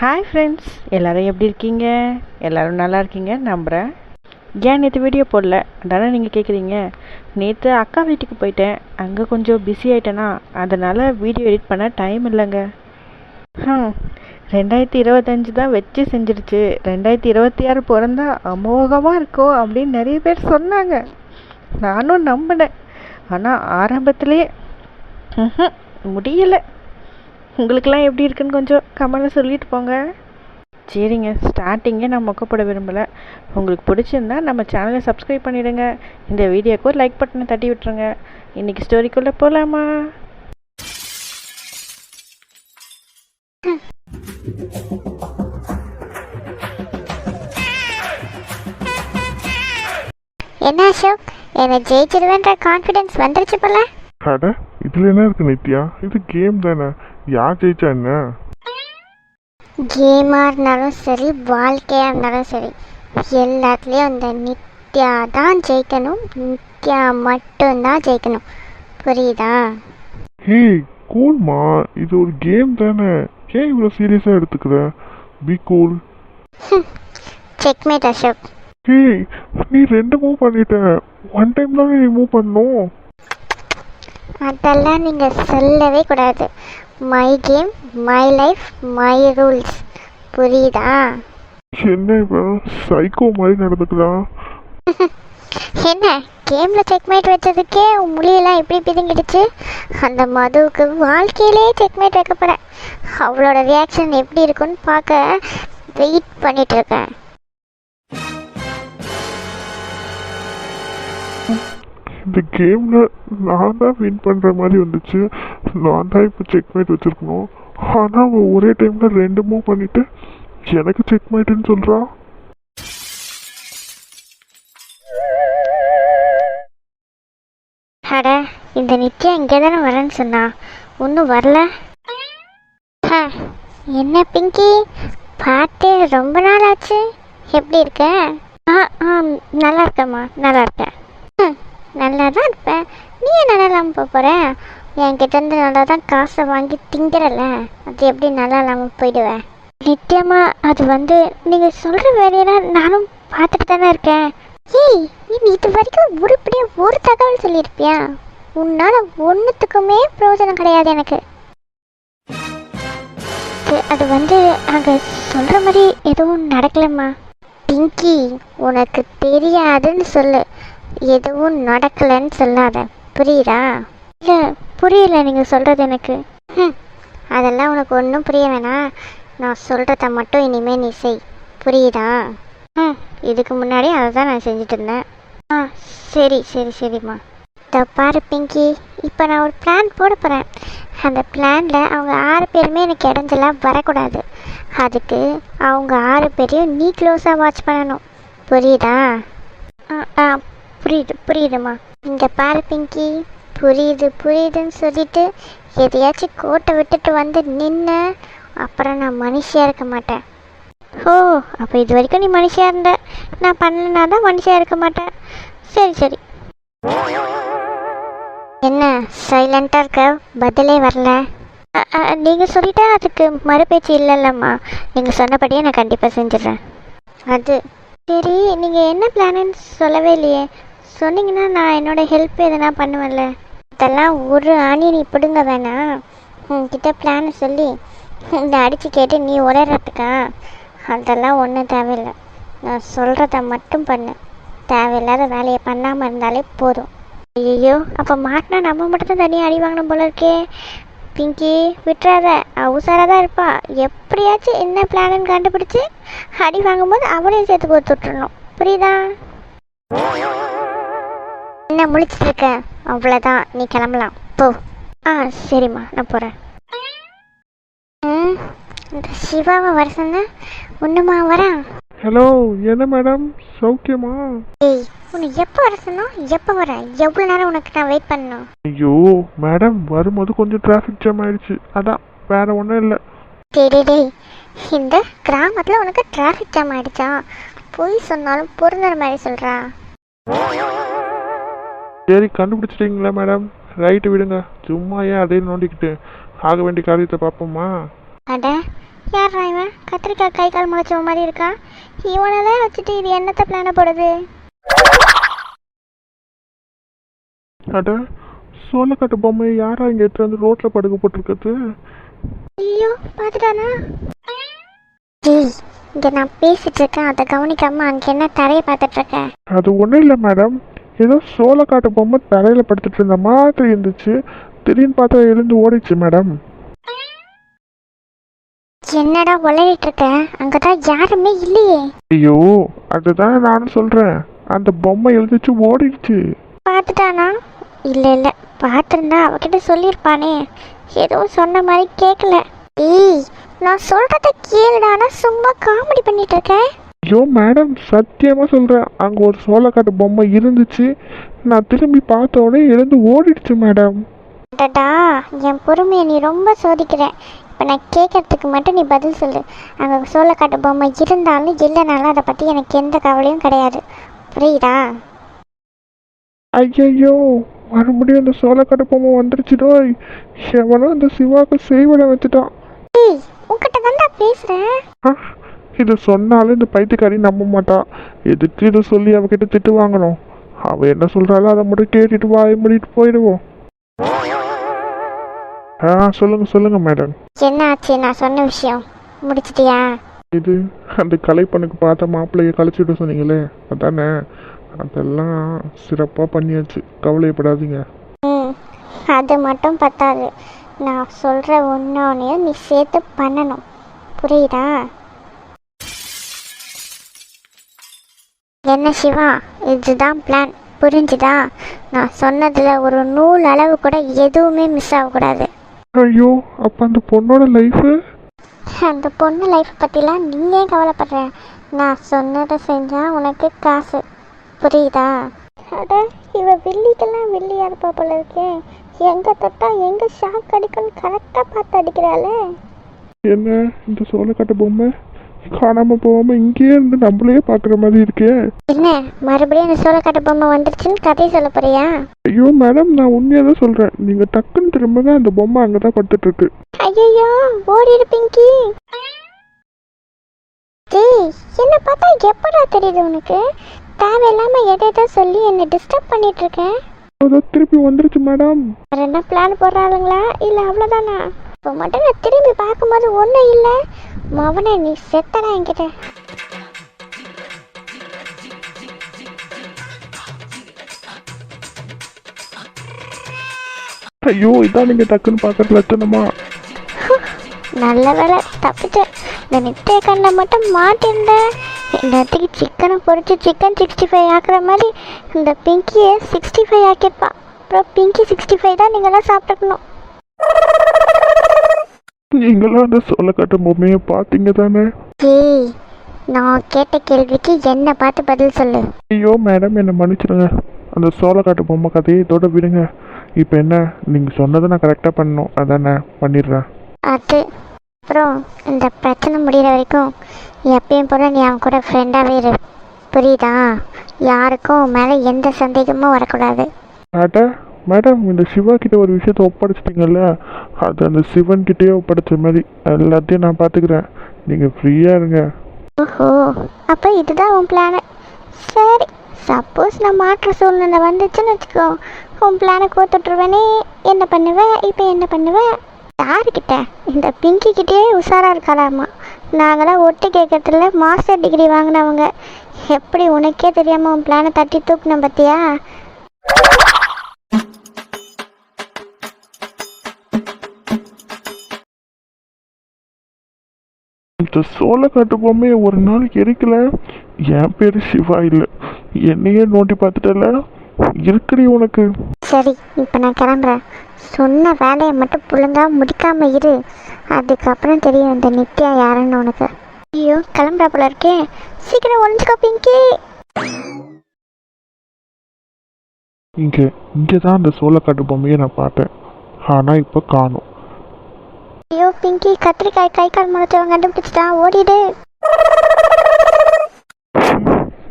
Hi friends, எல்லோரும் எப்படி இருக்கீங்க? எல்லோரும் நல்லா இருக்கீங்க நம்புகிறேன். ஏன் நேற்று வீடியோ போடல தானே நீங்கள் கேட்குறீங்க. நேற்று அக்கா வீட்டுக்கு போயிட்டேன், அங்கே கொஞ்சம் பிஸி ஆகிட்டேனா, அதனால் வீடியோ எடிட் பண்ண டைம் இல்லைங்க. 2025 தான் வச்சு செஞ்சிருச்சு. 2026 பிறந்தா அமோகமாக இருக்கும் அப்படின்னு நிறைய பேர் சொன்னாங்க. நானும் நம்பினேன். ஆனால் ஆரம்பத்துலேயே முடியலை. உங்களுக்கெல்லாம் எப்படி இருக்குன்னு கொஞ்சம் கமெண்ட்டில் சொல்லிட்டு போங்க. சரிங்க, ஸ்டார்டிங்கே நான் மொக்கப்பட விரும்பலை. உங்களுக்கு பிடிச்சிருந்தா நம்ம சேனலை சப்ஸ்கிரைப் பண்ணிவிடுங்க. இந்த வீடியோக்கு ஒரு லைக் பட்டனை தட்டி விட்டுருங்க. இன்றைக்கி ஸ்டோரிக்குள்ளே போகலாமா? என்ன அசோக், என்னை ஜெயிச்சிருவேன்ற கான்ஃபிடென்ஸ் வந்துருச்சு போல. அட, இதில் என்ன இருக்கு நித்யா? இது கேம் தானே, யார் ஜெயிச்சா என்ன? கேமாக இருந்தாலும் சரி, வாழ்க்கையாக இருந்தாலும் சரி, எல்லாத்துலேயும் அந்த நித்யா தான் ஜெயிக்கணும். நித்யா மட்டும்தான் ஜெயிக்கணும், புரியுதா? ஹே கூல்மா, இது ஒரு கேம் தானே, ஏன் இவ்வளோ சீரியஸாக எடுத்துக்கிற? Be cool. செக்மேட் அசோக். ஹே, நீ 2 மூவ் பண்ணிட்ட. 1 டைம் தான் நீ மூவ் பண்ணணும். அதெல்லாம் நீங்கள் சொல்லவே கூடாது. My game, my life, my rules, புரியுதா? என்ன இவன் சைக்கோ மாதிரி நடந்துக்கலாம்? என்ன கேமில் செக்மேட் வச்சதுக்கே உன் மொழியெல்லாம் எப்படி பிதுங்கிடுச்சு? அந்த மதுவுக்கு வாழ்க்கையிலே செக்மேட் வைக்கப்பட அவளோட ரியாக்ஷன் எப்படி இருக்குன்னு பார்க்க வெயிட் பண்ணிட்டு இருக்கேன். இந்த கேமில் நான் தான் வின் பண்ணுற மாதிரி வந்துச்சு. நான் தான் இப்போ செக்மேட் வச்சுருக்கணும். ஆனால் அவன் ஒரே டைமில் 2 மூவ் பண்ணிவிட்டு எனக்கு செக்மேட்டுன்னு சொல்கிறான். அட, இந்த நித்யா இங்கே தானே வரேன்னு சொன்னா, ஒன்றும் வரல. என்ன பிங்கி, பார்த்து ரொம்ப நாள் ஆச்சு. எப்படி இருக்க? நல்லா இருக்கேம்மா, நல்லா இருக்கேன். நல்லா தான் இருப்பேன். நீ நல்லா இல்லாமல் போக போகிற? என்கிட்டேருந்து நல்லா தான் காசை வாங்கி திங்கிறல, அது எப்படி நல்லா இல்லாமல் போயிடுவேன்? நித்தியமா அது வந்து நீங்கள் சொல்கிற வேலையெல்லாம் நானும் பார்த்துட்டு தானே இருக்கேன். ஏய், நீ இது வரைக்கும் உருப்படியாக ஒரு தகவல் சொல்லியிருப்பியா? உன்னால் ஒன்றுத்துக்குமே பிரயோஜனம் கிடையாது எனக்கு. அது வந்து அங்கே சொல்கிற மாதிரி எதுவும் நடக்கலம்மா. பிங்கி, உனக்கு தெரியாதுன்னு சொல்லு, எதுவும் நடக்கலைன்னு சொல்லாத, புரியுதா? இல்லை, புரியல நீங்கள் சொல்கிறது எனக்கு. அதெல்லாம் உனக்கு ஒன்றும் புரிய வேணாம். நான் சொல்கிறத மட்டும் இனிமேல் நீ செய், புரியுதா? இதுக்கு முன்னாடி அதை தான் நான் செஞ்சுட்டு இருந்தேன். சரி சரி சரிம்மா. இதை பாரு பிங்கி, இப்போ நான் ஒரு பிளான் போட போகிறேன். அந்த பிளானில் அவங்க 6 பேருமே எனக்கு இடைஞ்சலாம் வரக்கூடாது. அதுக்கு அவங்க 6 பேரையும் நீ க்ளோஸாக வாட்ச் பண்ணணும், புரியுதா? புரியுதுமா. இங்கே பாரு பிங்கி, புரியுதுன்னு சொல்லிட்டு எதையாச்சும் கோட்டை விட்டுட்டு வந்து நின்று அப்புறம் நான் மனுஷியாக இருக்க மாட்டேன். ஓ, அப்போ இது வரைக்கும் நீ மனுஷியாக இருந்த, நான் பண்ணலனா தான் மனுஷியாக இருக்க மாட்டேன். சரி சரி. என்ன சைலண்ட்டாக இருக்க, பதிலே வரல? நீங்கள் சொல்லிட்டா அதுக்கு மறுபேச்சு இல்லைல்லம்மா. நீங்கள் சொன்னபடியே நான் கண்டிப்பாக செஞ்சிடுறேன். அது சரி, நீங்கள் என்ன பிளான்னு சொல்லவே இல்லையே. சொன்னீங்கன்னா நான் என்னோடய ஹெல்ப் எதுனா பண்ணுவேன்ல. அதெல்லாம் ஒரு ஆணி நீ பிடுங்க வேணாம். உங்ககிட்ட பிளானை சொல்லி இந்த அடித்து கேட்டு நீ உடையறதுக்கா? அதெல்லாம் ஒன்றும் தேவையில்லை. நான் சொல்கிறத மட்டும் பண்ணு. தேவையில்லாத வேலையை பண்ணாமல் இருந்தாலே போதும். ஐயோ, அப்போ மாட்டினா நம்ம மட்டும் தான் தனியாக அடி வாங்கணும் போல இருக்கே. பிங்கி, விட்டுறாத, உசாராக தான் இருப்பா. எப்படியாச்சும் என்ன பிளான்னு கண்டுபிடிச்சி அடி வாங்கும்போது அவளையும் சேர்த்து கொடுத்து விட்டுறணும், புரியுதா? என்ன முழிச்சிட்டு இருக்க? அவ்வளோதான், நீ கிளம்பலாம் போ. சரிம்மா, நான் போகிறேன். இந்த சிவாவை வர சொன்ன, ஒன்றுமா வரேன். ஹலோ, என்ன மேடம், சௌக்கியமா? ஏய், உன்னை எப்போ வர சொன்னோம்? எப்போ வர? எவ்வளோ நேரம் உனக்கு நான் வெயிட் பண்ணணும்? ஐயோ மேடம், வரும்போது கொஞ்சம் டிராஃபிக் ஜாம் ஆயிடுச்சு, அதான், வேற ஒன்றும் இல்லை. டேய், இந்த கிராமத்தில் உனக்கு டிராஃபிக் ஜாம் ஆகிடுச்சா? போய் சொன்னாலும் பொருந்துற மாதிரி சொல்கிறா. சரி, கண்டுபிடிச்சிட்டிங்களா மேடம்? ரைட்டு விடுங்க, சும்மா ஏன் அதே நோண்டிக்கிட்டு ஆக வேண்டிய காரியத்தை பார்ப்போமா? அட, யாரா இவன்? கத்திரிக்காய் கை கால் முளைச்சவ மாதிரி இருக்கான். இவனெல்லாம் வச்சுட்டு இது என்னத்த பிளான போடுது? அட சோளக்காட்டு பொம்மை யாரா இங்கே எடுத்து வந்து ரோட்டில் படுக்க போட்டிருக்கிறது? ஐயோ பார்த்துட்டானா? ஏய், இங்கே நான் பேசிட்டு இருக்கேன், அதை கவனிக்காம அங்கே என்ன தரையை பார்த்துட்டு இருக்கேன். அது ஒன்றும் இல்லை மேடம், ஏதோ சோளக்காட்டு பொம்மை தரையில் படுத்துட்டு இருந்த மாதிரி இருந்துச்சு. திடீர்னு பார்த்தா எழுந்து ஓடிச்சு மேடம். என்னடா உளறிட்டு இருக்க? அங்கதான் யாருமே இல்லையே. ஐயோ அதுதான் நானும் சொல்கிறேன், அந்த பொம்மை எழுந்துச்சு ஓடிடுச்சு. பார்த்துட்டானா? இல்லை இல்லை, பார்த்துருந்தா அவகிட்ட சொல்லியிருப்பானே. எதுவும் சொன்ன மாதிரி கேட்கல. ஏய், நான் சொல்கிறத கேளுடானா சும்மா காமெடி பண்ணிட்டு இருக்கேன். ஐயோ மேடம் சத்தியமாக சொல்கிறேன், அங்கே ஒரு சோளக்காட்டு பொம்மை இருந்துச்சு. நான் திரும்பி பார்த்த உடனே எழுந்து ஓடிடுச்சு மேடம். அடடா, என் பொறுமையை நீ ரொம்ப சோதிக்கிற. இப்போ நான் கேட்கறதுக்கு மட்டும் நீ பதில் சொல்லு. அங்கே சோளக்காட்டு பொம்மை இருந்தாலும் இல்லைனாலும் அதை பற்றி எனக்கு எந்த கவலையும் கிடையாது, புரியுதா? ஐயையோ மறுபடியும் அந்த சோளக்காட்டு பொம்மை வந்துருச்சுடோய். எவனோ அந்த சிவாவுக்கு செய்வலை வச்சுட்டான். ஏய், உன்கிட்ட தான் நான் பேசுகிறேன். ஆ, இது சொன்னாலும் இந்த பைத்தியக்காரி நம்ப மாட்டா. எதுக்கு இதை சொல்லி அவகிட்ட திட்டு வாங்கணும்? அவள் என்ன சொல்கிறாளோ அதை மட்டும் கேட்டுட்டு வாய் மூடிட்டு போயிடுவோம். சொல்லுங்க மேடம். என்ன ஆச்சு? நான் சொன்ன விஷயம் முடிச்சிட்டியா? இது அந்த கலைப்பனுக்கு பார்த்த மாப்பிள்ளையை கழிச்சுட்டு சொன்னீங்களே அதானே? அதெல்லாம் சிறப்பாக பண்ணியாச்சு, கவலைப்படாதீங்க. அது மட்டும் பத்தாது, நான் சொல்கிற ஒன்றொன்னையும் நீ சேர்த்து பண்ணணும், புரியுதா? என்ன சிவா, இதுதான் பிளான், புரிஞ்சுதா? நான் சொன்னதில் ஒரு நூல் அளவு கூட எதுவுமே மிஸ் ஆகக்கூடாது. ஐயோ அப்போ அந்த பொண்ணோட லைஃபு? அந்த பொண்ணு லைஃப் பற்றிலாம் நீயே கவலைப்படுற. நான் சொன்னதை செஞ்சால் உனக்கு காசு, புரியுதா? அட, இவ வில்லிக்கெல்லாம் வில்லியாக இருப்பா போல இருக்கே. எங்கே தொட்டா எங்கே ஷாக் அடிக்கும்னு கரெக்டாக பார்த்து அடிக்கிறாளே. என்ன இந்த சோளக்காட்டு பொம்மை காணாமல் போகாமல் இங்கேயே இருந்து நம்மளே பார்க்குற மாதிரி இருக்கே. என்ன மறுபடியும் அந்த சோளக்காட்டு பொம்மை வந்துருச்சுன்னு கதையை சொல்ல போறியா? ஐயோ மேடம் நான் உண்மையாக தான் சொல்கிறேன், நீங்கள் டக்குன்னு திரும்பங்க, அந்த பொம்மை அங்கே தான் படுத்துட்டு இருக்கு. ஐயோ ஓடிடு பிங்கி. டேய், என்ன பார்த்தா எப்படா தெரியுது உனக்கு? தேவையில்லாமல் எதை சொல்லி என்னை டிஸ்டர்ப் பண்ணிட்டு இருக்கேன். அதான் திருப்பி வந்துருச்சு மேடம். வேற என்ன பிளான் போடுறாளுங்களா இல்லை அவ்வளோதானா? இப்போ மட்டும் நான் திரும்பி பார்க்கும்போது ஒன்றும் இல்லை. மவனை நீ செத்தடா என்கிட்ட. ஐயோ இதான் நீங்கள் டக்குன்னு பார்க்குற லட்சணமா? நல்ல வேலை தப்பிச்சேன். இந்த நித்திய கண்ணை மட்டும் மாட்டிருந்தேன். எல்லாத்துக்கு சிக்கனை பொறிச்சு சிக்கன் 65 ஆக்குற மாதிரி இந்த பிங்கியை 65 ஆக்கியிருப்பான். அப்புறம் பிங்கி 65 தான் நீங்களாம் சாப்பிட்டுக்கணும். நீங்களாம் அந்த சோளக்காட்டு பொம்மையை பார்த்தீங்க தானே? ஏய், நான் கேட்ட கேள்விக்கு என்ன பார்த்து பதில் சொல்லு. ஐயோ மேடம் என்னை மன்னிச்சிடுங்க, அந்த சோளக்காட்டு பொம்மை கதையை இதோட விடுங்க. இப்போ என்ன, நீங்கள் சொன்னதை நான் கரெக்டாக பண்ணணும், அதானே? பண்ணிடுறேன். அது அப்புறம் இந்த பிரச்சனை முடிகிற வரைக்கும் எப்பயும் போல நீ அவன் கூட ஃப்ரெண்டாகவே இரு, புரியுதா? யாருக்கும் மேலே எந்த சந்தேகமும் வரக்கூடாது. அட மேடம், இந்த சிவா கிட்ட ஒரு விஷயத்த ஒப்படைச்சிட்டிங்கல்ல, அது அந்த சிவன் கிட்டேயே ஒப்படைச்ச மாதிரி எல்லாத்தையும் நான் பார்த்துக்கிறேன். நீங்கள் ஃப்ரீயாக இருங்க. ஓஹோ, அப்போ இதுதான் உன் பிளானு. சரி, சப்போஸ் நான் மாற்ற சூழ்நிலை வந்துச்சுன்னு வச்சுக்கோ, உன் பிளானை கோத்துட்ருவேனே. என்ன பண்ணுவேன் இப்போ? என்ன பண்ணுவேன்? யாருக்கிட்ட? இந்த பிங்கி கிட்டே உஷாராக இருக்காளாமா. நாங்களாம் ஒட்டு கேட்கறதுல மாஸ்டர் டிகிரி வாங்கினவங்க. எப்படி உனக்கே தெரியாமல் உன் பிளானை தட்டி தூக்குனேன் பார்த்தியா? இந்த சோளக்காட்டு பொம்மையை ஒரு நாள் எரிக்கல, என் பேர் சிவா இல்லை, என்னையே நோண்டி பார்த்துட்டல, இருக்குடி உனக்கு. சரி, இப்போ நான் கிளம்புறேன். சொன்ன வேலையை மட்டும் புழுங்கா முடிக்காம இரு, அதுக்கப்புறம் தெரியும் இந்த நித்யா யாருன்னு உனக்கு. ஐயோ கிளம்புறா போல இருக்கே, சீக்கிரம் ஒழிஞ்சுக்கோ பிங்கி. இங்கே தான் அந்த சோளக்காட்டு பொம்மையை நான் பார்த்தேன், ஆனால் இப்போ காணோம். ஐயோ பிங்கி, கத்திரிக்காய் கை கால் முளைச்சவங்க கண்டுபிடிச்சிட்டான், ஓடிடு.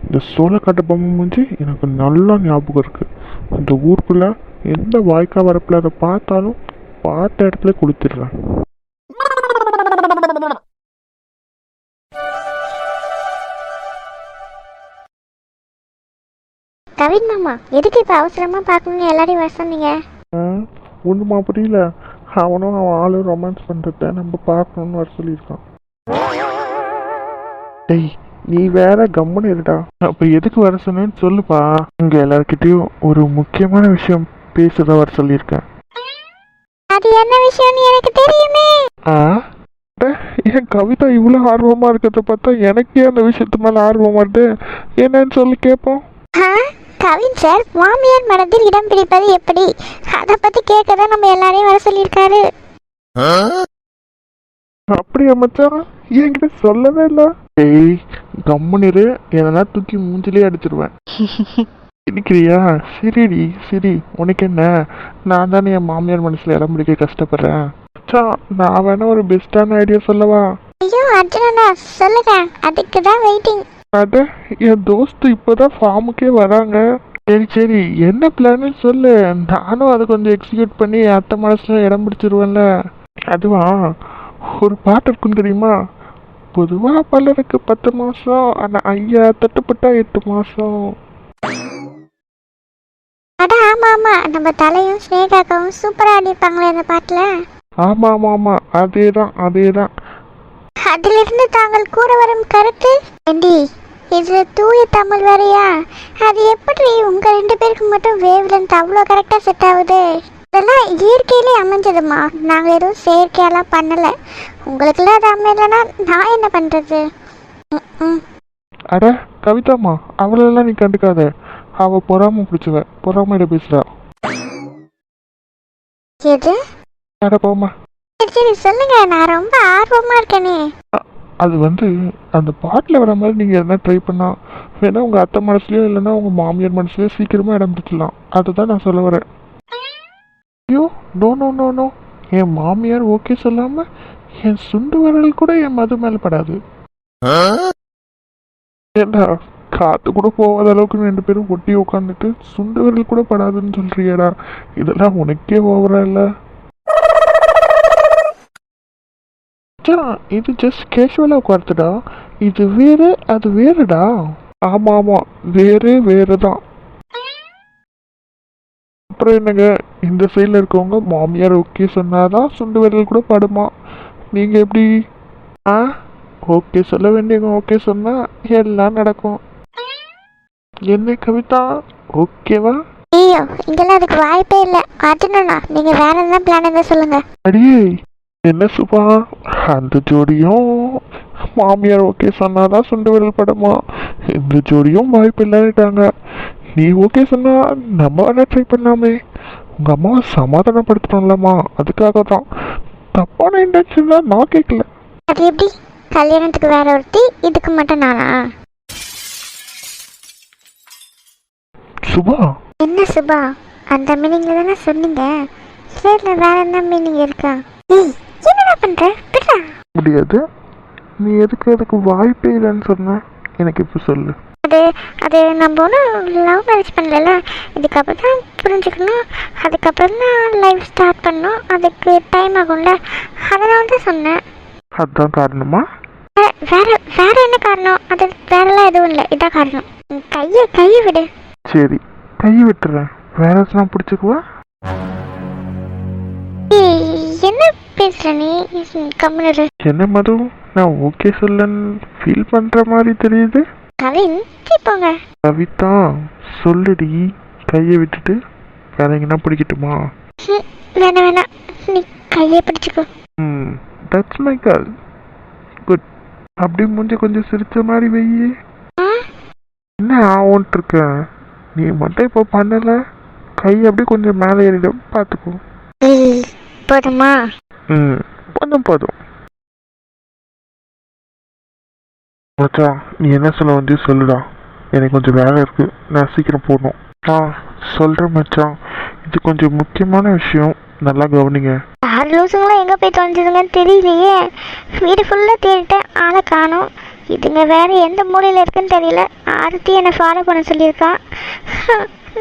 இந்த சோளக்காட்டு பொம்மை முடிஞ்சு எனக்கு நல்லா ஞாபகம் இருக்குது. இந்த ஊருக்குள்ளே எந்த வாய்க்கா வரப்பில் அதை பார்த்தாலும் பார்த்த இடத்துல கொடுத்துட்றேன். கவின் மாமா எதுக்கு இப்போ அவசரமாக பார்க்கணுன்னு எல்லாரையும் வர சொன்னீங்க? ஒன்றுமா புரியல. அவனும் அவன் ஆளும் ரொமான்ஸ் பண்ணுறத நம்ம பார்க்கணுன்னு வர சொல்லியிருக்கான். டேய் நீ வேற கம்முன்னு இருடா. அப்போ எதுக்கு வர சொன்னேன்னு சொல்லுப்பா. இங்கே எல்லாருக்கிட்டையும் ஒரு முக்கியமான விஷயம் பேசுறத வர சொல்லியிருக்கேன். அது என்ன விஷயம்னு எனக்கு தெரியுமே. என் கவிதா இவ்வளோ ஆர்வமாக இருக்கிறத பார்த்தா எனக்கே அந்த விஷயத்து மேலே ஆர்வமாக இருக்கு. என்னன்னு சொல்லி கேட்போம். கவின் சார் மாமியார் மனதில் இடம் பிடிப்பது எப்படி அதை பற்றி கேட்க தான் நம்ம எல்லாரையும் வர சொல்லியிருக்காரு. அப்படியா மச்சான்? என்கிட்ட சொல்லவே இல்லை. ஏய் கம்முனிரு, எதனா தூக்கி மூஞ்சிலே அடிச்சிருவேன். இருக்கிறியா? சரிடி சரி, உனக்கு என்ன? நான் தானே என் மாமியார் மனசில் இடம் பிடிக்க கஷ்டப்படுறேன். நான் வேணா ஒரு பெஸ்டான ஐடியா சொல்லவா? ஐயோ அர்ஜுனா சொல்லுங்க, அதுக்கு தான் வெயிட்டிங். அட என் தோஸ்து இப்போதான் ஃபார்முக்கே வராங்க. சரி சரி என்ன பிளான்னு சொல்லு, நானும் அதை கொஞ்சம் எக்ஸிக்யூட் பண்ணி அத்தை மனசுல இடம் பிடிச்சிருவேன்ல. அதுவா ஒரு பாட்டு இருக்குன்னு தெரியுமா? பொதுவா பலருக்கு 10 மாசம், ஆனா ஐயா தட்டுப்பட்டா 8 மாசம். அட ஆமா ஆமா, நம்ம தலையும் ஸ்னேகாக்காவும் சூப்பரா ஆடிப்பாங்களே அந்த பாட்டுல. ஆமா ஆமா ஆமா, அதேதான் அதேதான். அதிலிருந்து தாங்கள் கூற வரும் கருத்து ஏண்டி, இதுல தூய தமிழ் வேறையா? அது எப்படி உங்க 2 பேருக்கு மட்டும் வேவ்லென்த் அவ்வளோ கரெக்டா செட் ஆகுது? இதெல்லாம் இயற்கையிலே அமைஞ்சதுமா, நாங்க எதுவும் செயற்கையெல்லாம் பண்ணல. உங்களுக்குலாம் அது அமையலன்னா நான் என்ன பண்றது? அட கவிதாமா, அவளெல்லாம் நீ கண்டுக்காத. அவ பொறாம பிடிச்சவ, பொறாமையில பேசுறா. எது? அட போமா. சரி சொல்லுங்க, நான் ரொம்ப ஆர்வமா இருக்கேனே. அது வந்து அந்த பாட்டில் வர மாதிரி நீங்கள் எதனா ட்ரை பண்ணா வேணா உங்கள் அத்தை மனசுலையோ இல்லைன்னா உங்கள் மாமியார் மனசுலையோ சீக்கிரமாக இடம் பிடிச்சிடலாம். அதுதான் நான் சொல்ல வரேன். ஐயோ நோ நோ நோ நோ, என் மாமியார் ஓகே சொல்லாமல் என் சுண்டு விரல் கூட என் மது மேலே படாது. ஏண்டா காற்று கூட போகாத அளவுக்கு 2 பேரும் ஒட்டி உட்காந்துட்டு சுண்டு விரல் கூட படாதுன்னு சொல்றியடா. இதெல்லாம் உனக்கே ஓவரா இல்லை? இது ஜஸ்ட் கேஷுவலா உட்கார்த்துடா. இது வேறு அது வேறுடா. ஆமா ஆமா, வேறு தான். அப்புறம் என்னங்க, இந்த சைடில் இருக்கவங்க மாமியார் ஓகே சொன்னாதான் சுண்டு விரல் கூட படுமா. நீங்க எப்படி? ஓகே சொல்ல வேண்டியவங்க ஓகே சொன்னா எல்லாம் நடக்கும். என்ன கவிதா ஓகேவா? ஐயோ இங்கெல்லாம் அதுக்கு வாய்ப்பே இல்லை. அர்ஜுனா நீங்க வேற என்ன பிளான் இருந்தா சொல்லுங்க. அடியே என்ன சுபா, அந்த ஜோடியும் மாமியார் ஓகே சொன்னாதான் சுண்டு விரல் படமா, இந்த ஜோடியும் வாய்ப்பு இல்லைன்னுட்டாங்க. நீ ஓகே சொன்னா நம்ம வேணா ட்ரை பண்ணலாமே. உங்க அம்மாவை சமாதானப்படுத்தணும்லம்மா, அதுக்காக தான். தப்பான இன்டென்ஷன் தான், நான் கேட்கல. அது எப்படி? கல்யாணத்துக்கு வேற ஒருத்தி, இதுக்கு மட்டும் நானா? சுபா என்ன சுபா, அந்த மீனிங்ல தானே சொன்னீங்க. சரி வேற என்ன மீனிங் இருக்கா? என்னடா பண்ற? முடியாது. நீ எதுக்கு அதுக்கு வாய்ப்பே இல்லைன்னு சொன்ன? எனக்கு இப்போ சொல்லு. அது நம்ம ஒன்றும் லவ் மேரேஜ் பண்ணல, இதுக்கப்புறம் தான் புரிஞ்சுக்கணும். அதுக்கப்புறம் தான் லைஃப் ஸ்டார்ட் பண்ணணும், அதுக்கு டைம் ஆகும்ல, அதனால தான் சொன்னேன். அதுதான் காரணமா? வேற வேற என்ன காரணம்? அது வேறெல்லாம் எதுவும் இல்லை, இதான் காரணம். கையை விடு. சரி கையை விட்டுறேன், வேற எதுனா பிடிச்சிக்குவா? என்ன பேசுற நீ? கம்முனு. என்ன மது, நான் ஓகே சொல்லன்னு ஃபீல் பண்ற மாதிரி தெரியுது. கவின் போங்க. கவிதா சொல்லுடி, கையை விட்டுட்டு வேற எங்கன்னா பிடிக்கட்டுமா? வேணாம், நீ கையை பிடிச்சிக்கோ. That's my girl. குட். அப்படி மூஞ்சி கொஞ்சம் சிரிச்ச மாதிரி வெயி. என்ன ஆகும்ட்டு இருக்க? நீ மட்டும் இப்போ பண்ணல, கை அப்படி கொஞ்சம் மேலே ஏறிடும், பார்த்துக்கோ. போதுமா? போதும். மச்சான் நீ என்ன சொல்ல வந்து சொல்லுடா, எனக்கு கொஞ்சம் வேலை இருக்கு, நான் சீக்கிரம் போகணும். சொல்கிறேன் மச்சான், இது கொஞ்சம் முக்கியமான விஷயம், நல்லா கவனிங்க. லூசுங்களும் எங்கே போய் தொலைஞ்சதுங்கன்னு தெரியலையே. வீடு ஃபுல்லாக தேடிட்டேன், ஆளை காணும். இதுங்க வேற எந்த மூலையில் இருக்குன்னு தெரியல. ஆரத்தி என்னை ஃபாலோ பண்ண சொல்லியிருக்கான்.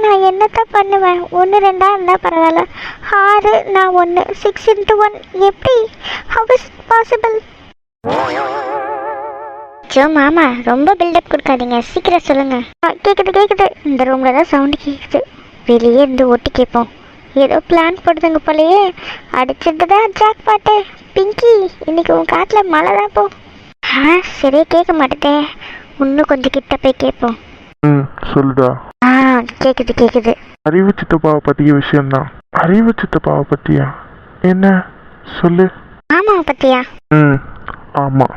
நான் என்னத்தான் பண்ணுவேன்? 1 2 இருந்தால் பரவாயில்ல, 6 நான் 1 6 × 1 எப்படி? How is possible? அச்சோ மாமா, ரொம்ப பில்டப் கொடுக்காதீங்க, சீக்கிரம் சொல்லுங்க. கேக்குது, இந்த ரூம்ல தான் சவுண்டு கேக்குது. வெளியே இருந்து ஒட்டி கேட்போம். ஏதோ பிளான் போடுதுங்க போலயே. அடிச்சதுதான் ஜாக் பாட்டு. பிங்கி, இன்னைக்கு உன் காட்டுல மழை தான் போ. சரியா கேட்க மாட்டேதே. இன்னும் கொஞ்சம் கிட்ட போய் கேட்போம். சொல்லுடா. கேக்குது. அறிவு சித்தப்பாவை பற்றிய விஷயம்தான். அறிவு சித்தப்பாவை பற்றியா? என்ன சொல்லு. மாமாவை பத்தியா? ஆமாம்.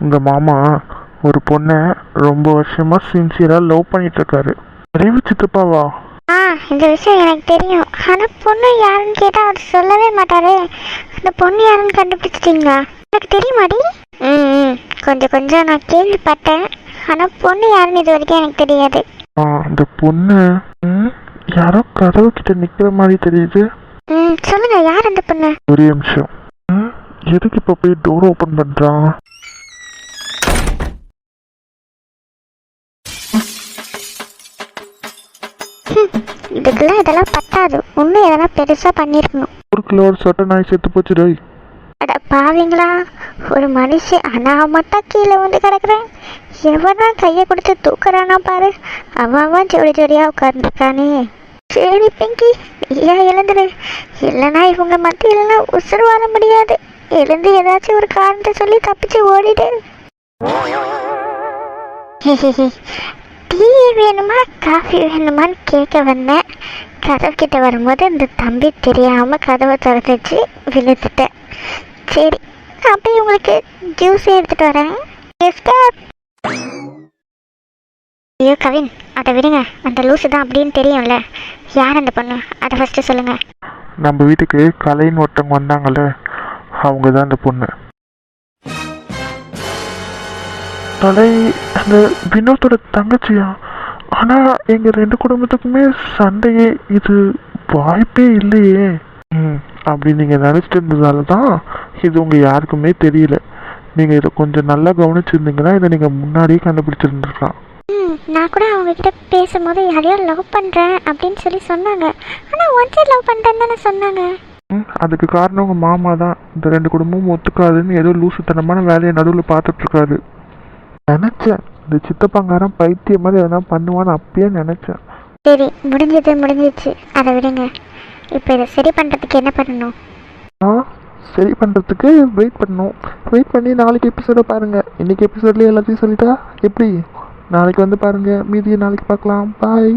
உங்கள் மாமா ஒரு பொண்ணை ரொம்ப வருஷமாக சின்சியராக லவ் பண்ணிட்டு இருக்காரு. அறிவு சித்தப்பாவா? இந்த விஷயம் எனக்கு தெரியும். ஆனால் பொண்ணு யாருன்னு கேட்டால் அவர் சொல்லவே மாட்டாரே. அந்த பொண்ணு யாருன்னு கண்டுபிடிச்சிட்டிங்களா? எனக்கு தெரியுமாடி. கொஞ்சம் நான் கேள்விப்பட்டேன். ஆனால் பொண்ணு யாருன்னு இது வரைக்கும் எனக்கு தெரியாது. அந்த பொண்ணு யாரோ கதவு கிட்ட நிக்கிற மாதிரி தெரியுது. சொல்லுங்க, யார் அந்த பொண்ணு? ஒரே நிமிஷம். எதுக்கு இப்ப போய் டோர் ஓபன் பண்றான்? இதுக்கெல்லாம் இதெல்லாம் பத்தாது. இன்னும் எதெல்லாம் பெருசா பண்ணிருக்கணும். ஊருக்குள்ள ஒரு சொட்ட நாய் செத்து போச்சு டேய். அட பாவீங்களா, ஒரு மனுஷன் அனாமத்தா கீழே வந்து கிடக்குறேன். எவனா கையை கொடுத்து தூக்குறானா பாரு. அவன் ஜோடியா உட்கார்ந்துருக்கானே. சரி பிங்கி, நீயா எழுந்துரு. இல்லைன்னா இவங்க மத்தியிலனா உசுறு வர முடியாது. எழுந்து ஏதாச்சும் ஒரு காரணத்தை சொல்லி தப்பிச்சு ஓடிடு. டீ வேணுமா காஃபி வேணுமான்னு கேட்க வந்தேன். கதவு கிட்ட வரும்போது இந்த தம்பி தெரியாம கதவை திறந்துச்சு, விழுந்துட்டேன். சரி, அப்படியே உங்களுக்கு ஜூஸ் எடுத்துட்டு வரேன். ஐயோ கவின், அதை விடுங்க. அந்த லூசு தான் அப்படின்னு தெரியும்ல. யார் அந்த பொண்ணு, அதை ஃபர்ஸ்ட் சொல்லுங்க. நம்ம வீட்டுக்கு கலைன்னு ஒருத்தவங்க வந்தாங்கல்ல, அவங்க தான் அந்த பொண்ணு. கலை அந்த வினோத்தோட தங்கச்சியா? ஆனா எங்க ரெண்டு குடும்பத்துக்குமே சண்டையே, இது வாய்ப்பே இல்லையே. அப்படி நீங்க நினைச்சிட்டு இருந்ததால தான் இது உங்க யாருக்குமே தெரியல. நீங்க இதை கொஞ்சம் நல்லா கவனிச்சிருந்தீங்கன்னா இதை நீங்க முன்னாடியே கண்டுபிடிச்சிருந்துருக்கலாம். நான் கூட அவங்க கிட்ட பேசும்போது யாரையோ லவ் பண்றேன் அப்படின்னு சொல்லி சொன்னாங்க. ஆனா ஒன் சைடு லவ் பண்றேன்னு தானே சொன்னாங்க. அதுக்கு காரணம் உங்க மாமா தான். இந்த ரெண்டு குடும்பமும் ஒத்துக்காதுன்னு ஏதோ லூசுத்தனமான வேலையை நடுவில் பார்த்துட்டு இருக்காரு. நினைச்சேன் இந்த சித்தப்பாங்காரன் பைத்தியம் மாதிரி எதனா பண்ணுவான்னு அப்பயே நினைச்சேன். சரி, முடிஞ்சிச்சு. அதை விடுங்க. இப்போ இதை சரி பண்ணுறதுக்கு என்ன பண்ணணும்? சரி பண்ணுறதுக்கு வெயிட் பண்ணணும். வெயிட் பண்ணி நாளைக்கு எபிசோட பாருங்கள். இன்றைக்கி எபிசோட்லேயே எல்லாத்தையும் சொல்லிட்டா எப்படி? நாளைக்கு வந்து பாருங்கள், மீதியை நாளைக்கு பார்க்கலாம். பாய்.